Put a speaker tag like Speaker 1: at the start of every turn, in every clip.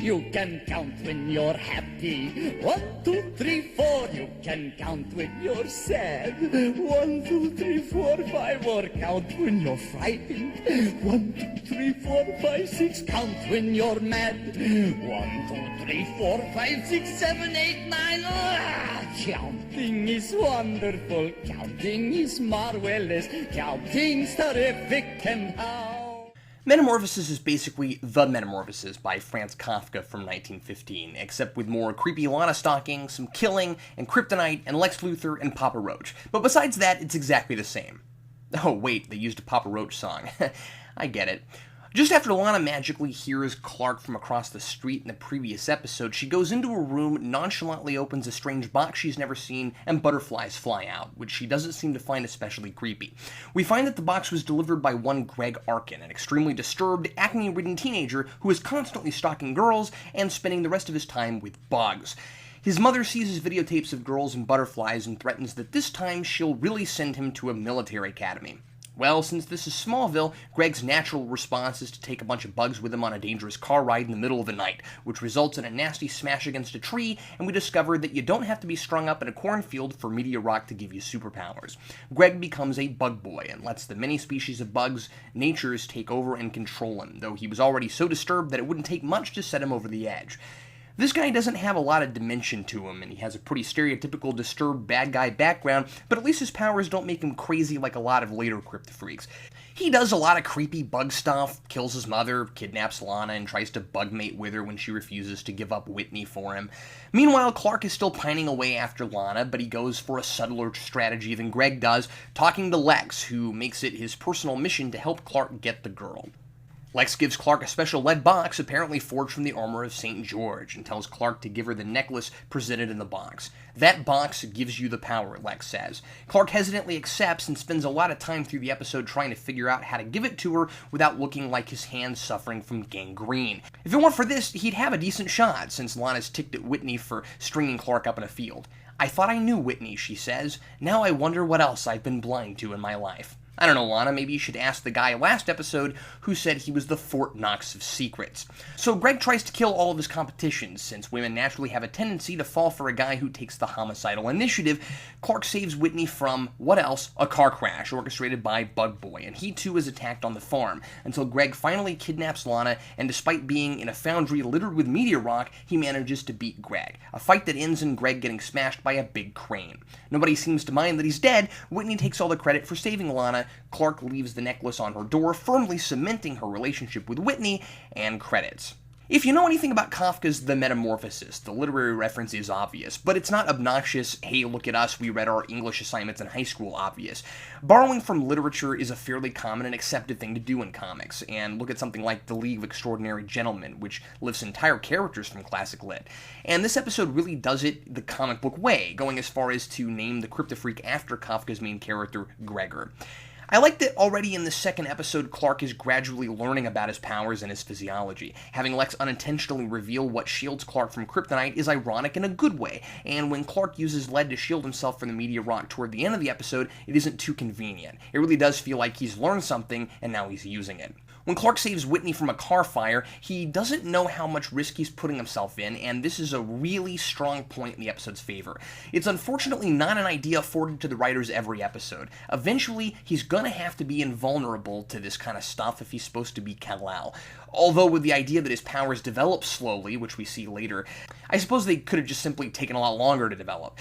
Speaker 1: You can count when you're happy. 1, 2, 3, 4. You can count when you're sad. 1, 2, 3, 4, 5. Or count when you're frightened. 1, 2, 3, 4, 5, 6. Count when you're mad. 1, 2, 3, 4, 5, 6, 7, 8, 9. Counting is wonderful. Counting is marvelous. Counting's terrific. And how?
Speaker 2: Metamorphosis is basically The Metamorphosis by Franz Kafka from 1915, except with more creepy Lana stalking, some killing, and kryptonite, and Lex Luthor, and Papa Roach. But besides that, it's exactly the same. Oh wait, they used a Papa Roach song. I get it. Just after Lana magically hears Clark from across the street in the previous episode, she goes into a room, nonchalantly opens a strange box she's never seen, and butterflies fly out, which she doesn't seem to find especially creepy. We find that the box was delivered by one Greg Arkin, an extremely disturbed, acne-ridden teenager who is constantly stalking girls and spending the rest of his time with bugs. His mother sees his videotapes of girls and butterflies and threatens that this time she'll really send him to a military academy. Well, since this is Smallville, Greg's natural response is to take a bunch of bugs with him on a dangerous car ride in the middle of the night, which results in a nasty smash against a tree, and we discover that you don't have to be strung up in a cornfield for meteor rock to give you superpowers. Greg becomes a bug boy and lets the many species of bugs natures take over and control him, though he was already so disturbed that it wouldn't take much to set him over the edge. This guy doesn't have a lot of dimension to him, and he has a pretty stereotypical disturbed bad guy background, but at least his powers don't make him crazy like a lot of later Kryptofreaks. He does a lot of creepy bug stuff, kills his mother, kidnaps Lana, and tries to bug mate with her when she refuses to give up Whitney for him. Meanwhile, Clark is still pining away after Lana, but he goes for a subtler strategy than Greg does, talking to Lex, who makes it his personal mission to help Clark get the girl. Lex gives Clark a special lead box, apparently forged from the armor of St. George, and tells Clark to give her the necklace presented in the box. That box gives you the power, Lex says. Clark hesitantly accepts and spends a lot of time through the episode trying to figure out how to give it to her without looking like his hand's suffering from gangrene. If it weren't for this, he'd have a decent shot, since Lana's ticked at Whitney for stringing Clark up in a field. "I thought I knew Whitney," she says. "Now I wonder what else I've been blind to in my life." I don't know, Lana, maybe you should ask the guy last episode who said he was the Fort Knox of secrets. So Greg tries to kill all of his competition. Since women naturally have a tendency to fall for a guy who takes the homicidal initiative, Clark saves Whitney from, what else? A car crash orchestrated by Bug Boy, and he too is attacked on the farm, until Greg finally kidnaps Lana, and despite being in a foundry littered with meteor rock, he manages to beat Greg. A fight that ends in Greg getting smashed by a big crane. Nobody seems to mind that he's dead. Whitney takes all the credit for saving Lana. Clark leaves the necklace on her door, firmly cementing her relationship with Whitney, and credits. If you know anything about Kafka's The Metamorphosis, the literary reference is obvious, but it's not obnoxious, "Hey, look at us, we read our English assignments in high school" obvious. Borrowing from literature is a fairly common and accepted thing to do in comics, and look at something like The League of Extraordinary Gentlemen, which lifts entire characters from classic lit. And this episode really does it the comic book way, going as far as to name the Kryptofreak after Kafka's main character, Gregor. I like that already in the second episode, Clark is gradually learning about his powers and his physiology. Having Lex unintentionally reveal what shields Clark from kryptonite is ironic in a good way, and when Clark uses lead to shield himself from the meteor rock toward the end of the episode, it isn't too convenient. It really does feel like he's learned something, and now he's using it. When Clark saves Whitney from a car fire, he doesn't know how much risk he's putting himself in, and this is a really strong point in the episode's favor. It's unfortunately not an idea afforded to the writers every episode. Eventually, he's gonna have to be invulnerable to this kind of stuff if he's supposed to be Kal-El. Although with the idea that his powers develop slowly, which we see later, I suppose they could have just simply taken a lot longer to develop.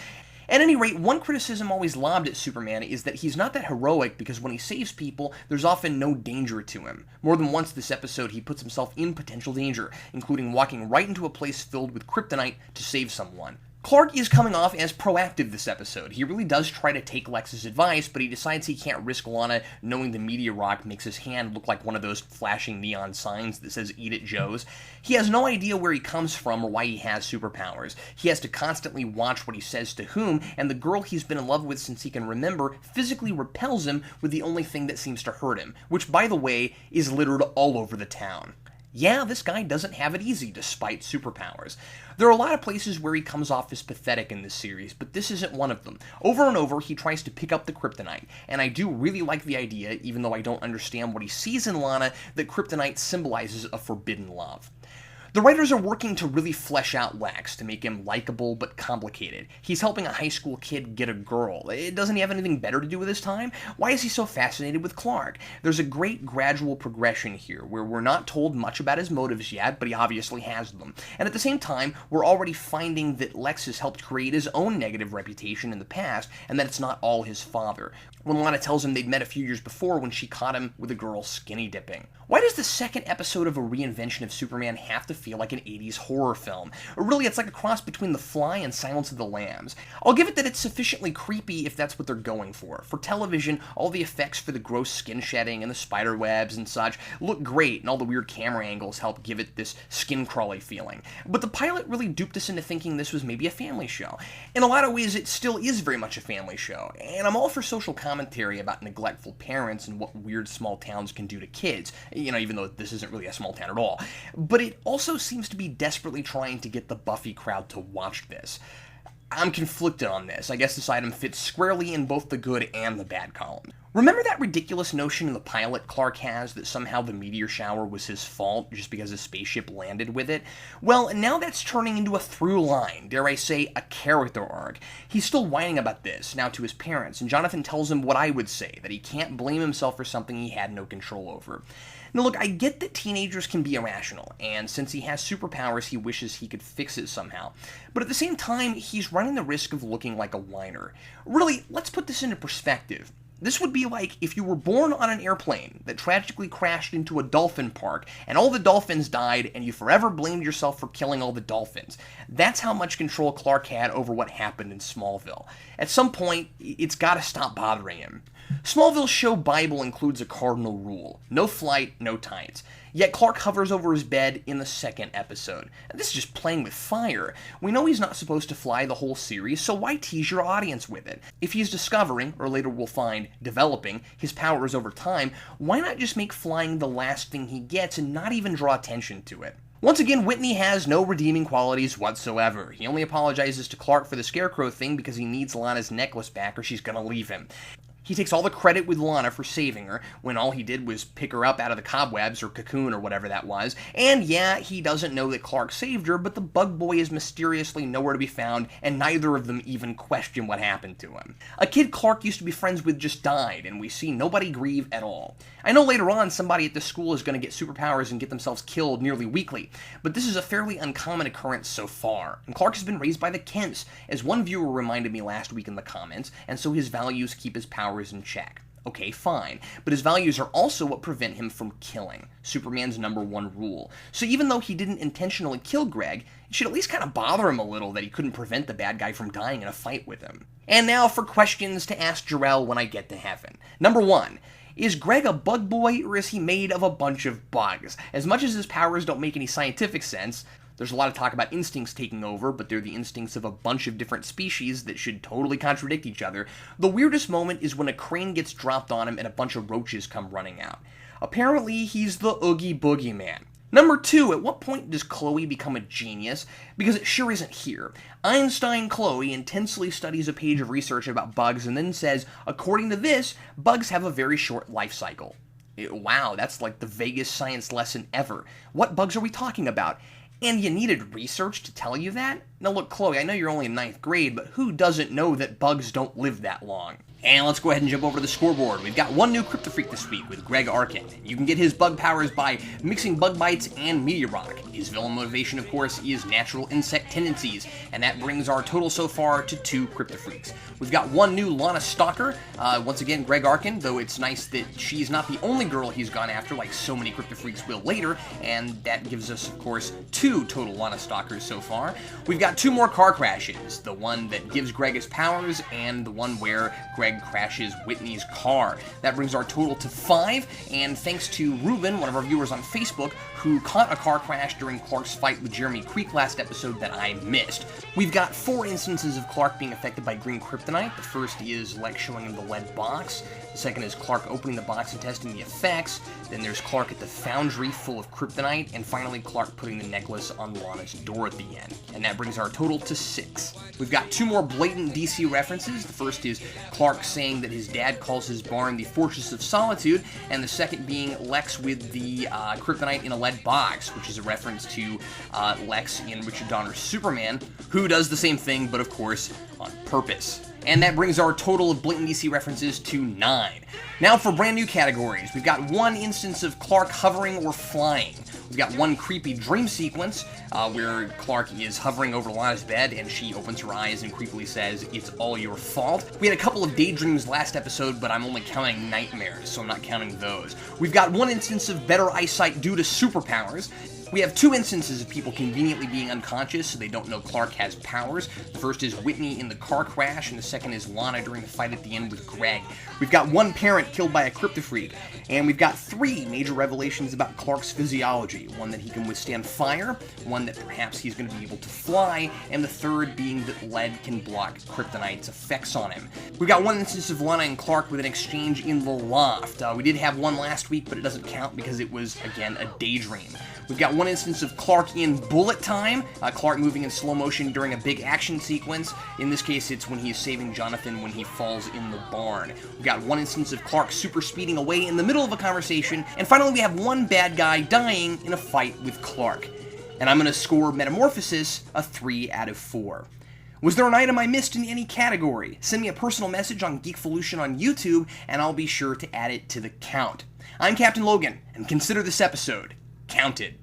Speaker 2: At any rate, one criticism always lobbed at Superman is that he's not that heroic because when he saves people, there's often no danger to him. More than once this episode, he puts himself in potential danger, including walking right into a place filled with kryptonite to save someone. Clark is coming off as proactive this episode. He really does try to take Lex's advice, but he decides he can't risk Lana knowing the meteor rock makes his hand look like one of those flashing neon signs that says "Eat it, Joe's." He has no idea where he comes from or why he has superpowers. He has to constantly watch what he says to whom, and the girl he's been in love with since he can remember physically repels him with the only thing that seems to hurt him, which, by the way, is littered all over the town. Yeah, this guy doesn't have it easy despite superpowers. There are a lot of places where he comes off as pathetic in this series, but this isn't one of them. Over and over, he tries to pick up the kryptonite, and I do really like the idea, even though I don't understand what he sees in Lana, that kryptonite symbolizes a forbidden love. The writers are working to really flesh out Lex, to make him likable but complicated. He's helping a high school kid get a girl. Doesn't he have anything better to do with his time? Why is he so fascinated with Clark? There's a great gradual progression here, where we're not told much about his motives yet, but he obviously has them. And at the same time, we're already finding that Lex has helped create his own negative reputation in the past, and that it's not all his father. When Lana tells him they'd met a few years before when she caught him with a girl skinny dipping. Why does the second episode of a reinvention of Superman have to feel like an 80s horror film? Or really, it's like a cross between The Fly and Silence of the Lambs. I'll give it that it's sufficiently creepy if that's what they're going for. For television, all the effects for the gross skin shedding and the spider webs and such look great, and all the weird camera angles help give it this skin-crawly feeling. But the pilot really duped us into thinking this was maybe a family show. In a lot of ways, it still is very much a family show, and I'm all for social commentary about neglectful parents and what weird small towns can do to kids, even though this isn't really a small town at all. But it also seems to be desperately trying to get the Buffy crowd to watch this. I'm conflicted on this. I guess this item fits squarely in both the good and the bad column. Remember that ridiculous notion in the pilot Clark has that somehow the meteor shower was his fault just because his spaceship landed with it? Well, now that's turning into a through line, dare I say, a character arc. He's still whining about this, now to his parents, and Jonathan tells him what I would say, that he can't blame himself for something he had no control over. Now look, I get that teenagers can be irrational, and since he has superpowers, he wishes he could fix it somehow. But at the same time, he's running the risk of looking like a whiner. Really, let's put this into perspective. This would be like if you were born on an airplane that tragically crashed into a dolphin park and all the dolphins died and you forever blamed yourself for killing all the dolphins. That's how much control Clark had over what happened in Smallville. At some point, it's gotta stop bothering him. Smallville's show Bible includes a cardinal rule: no flight, no tights. Yet Clark hovers over his bed in the second episode. And this is just playing with fire. We know he's not supposed to fly the whole series, so why tease your audience with it? If he's discovering, or later we'll find, developing, his powers over time, why not just make flying the last thing he gets and not even draw attention to it? Once again, Whitney has no redeeming qualities whatsoever. He only apologizes to Clark for the Scarecrow thing because he needs Lana's necklace back or she's gonna leave him. He takes all the credit with Lana for saving her, when all he did was pick her up out of the cobwebs or cocoon or whatever that was. And yeah, he doesn't know that Clark saved her, but the bug boy is mysteriously nowhere to be found, and neither of them even question what happened to him. A kid Clark used to be friends with just died, and we see nobody grieve at all. I know later on somebody at the school is going to get superpowers and get themselves killed nearly weekly, but this is a fairly uncommon occurrence so far. And Clark has been raised by the Kents, as one viewer reminded me last week in the comments, and so his values keep his powers in check. Okay, fine, but his values are also what prevent him from killing, Superman's #1 rule. So even though he didn't intentionally kill Greg, it should at least kind of bother him a little that he couldn't prevent the bad guy from dying in a fight with him. And now for questions to ask Jarrell when I get to heaven. Number 1. Is Greg a bug boy, or is he made of a bunch of bugs? As much as his powers don't make any scientific sense, there's a lot of talk about instincts taking over, but they're the instincts of a bunch of different species that should totally contradict each other. The weirdest moment is when a crane gets dropped on him and a bunch of roaches come running out. Apparently, he's the Oogie Boogie Man. Number 2, at what point does Chloe become a genius? Because it sure isn't here. Einstein Chloe intensely studies a page of research about bugs and then says, according to this, bugs have a very short life cycle. Wow, that's like the vaguest science lesson ever. What bugs are we talking about? And you needed research to tell you that? Now look, Chloe, I know you're only in 9th grade, but who doesn't know that bugs don't live that long? And let's go ahead and jump over to the scoreboard. We've got one new Kryptofreak this week with Greg Arkin. You can get his bug powers by mixing bug bites and meteor rock. His villain motivation, of course, is natural insect tendencies, and that brings our total so far to 2 Kryptofreaks. We've got one new Lana Stalker, once again Greg Arkin, though it's nice that she's not the only girl he's gone after like so many Kryptofreaks will later, and that gives us, of course, 2 total Lana Stalkers so far. We've got 2 more car crashes, the one that gives Greg his powers, and the one where Greg crashes Whitney's car. That brings our total to 5, and thanks to Ruben, one of our viewers on Facebook, who caught a car crash during Clark's fight with Jeremy Creek last episode that I missed. We've got 4 instances of Clark being affected by green kryptonite. The first is Lex showing him the lead box. The second is Clark opening the box and testing the effects. Then there's Clark at the foundry full of kryptonite. And finally, Clark putting the necklace on Lana's door at the end. And that brings our total to 6. We've got 2 more blatant DC references. The first is Clark saying that his dad calls his barn the Fortress of Solitude. And the second being Lex with the kryptonite in a lead bad box, which is a reference to Lex in Richard Donner's Superman, who does the same thing, but of course, on purpose. And that brings our total of blatant DC references to 9. Now for brand new categories, we've got one instance of Clark hovering or flying. We've got one creepy dream sequence where Clark is hovering over Lana's bed and she opens her eyes and creepily says, "It's all your fault." We had a couple of daydreams last episode, but I'm only counting nightmares, so I'm not counting those. We've got one instance of better eyesight due to superpowers. We have two instances of people conveniently being unconscious so they don't know Clark has powers. The first is Whitney in the car crash, and the second is Lana during the fight at the end with Greg. We've got one parent killed by a Kryptofreak, and we've got 3 major revelations about Clark's physiology. One that he can withstand fire, one that perhaps he's going to be able to fly, and the third being that lead can block Kryptonite's effects on him. We've got one instance of Lana and Clark with an exchange in the loft. We did have one last week, but it doesn't count because it was, again, a daydream. We've got one instance of Clark in bullet time, Clark moving in slow motion during a big action sequence. In this case, it's when he is saving Jonathan when he falls in the barn. We've got one instance of Clark super speeding away in the middle of a conversation, and finally we have one bad guy dying in a fight with Clark. And I'm going to score Metamorphosis a 3 out of 4. Was there an item I missed in any category? Send me a personal message on Geekvolution on YouTube, and I'll be sure to add it to the count. I'm Captain Logan, and consider this episode counted.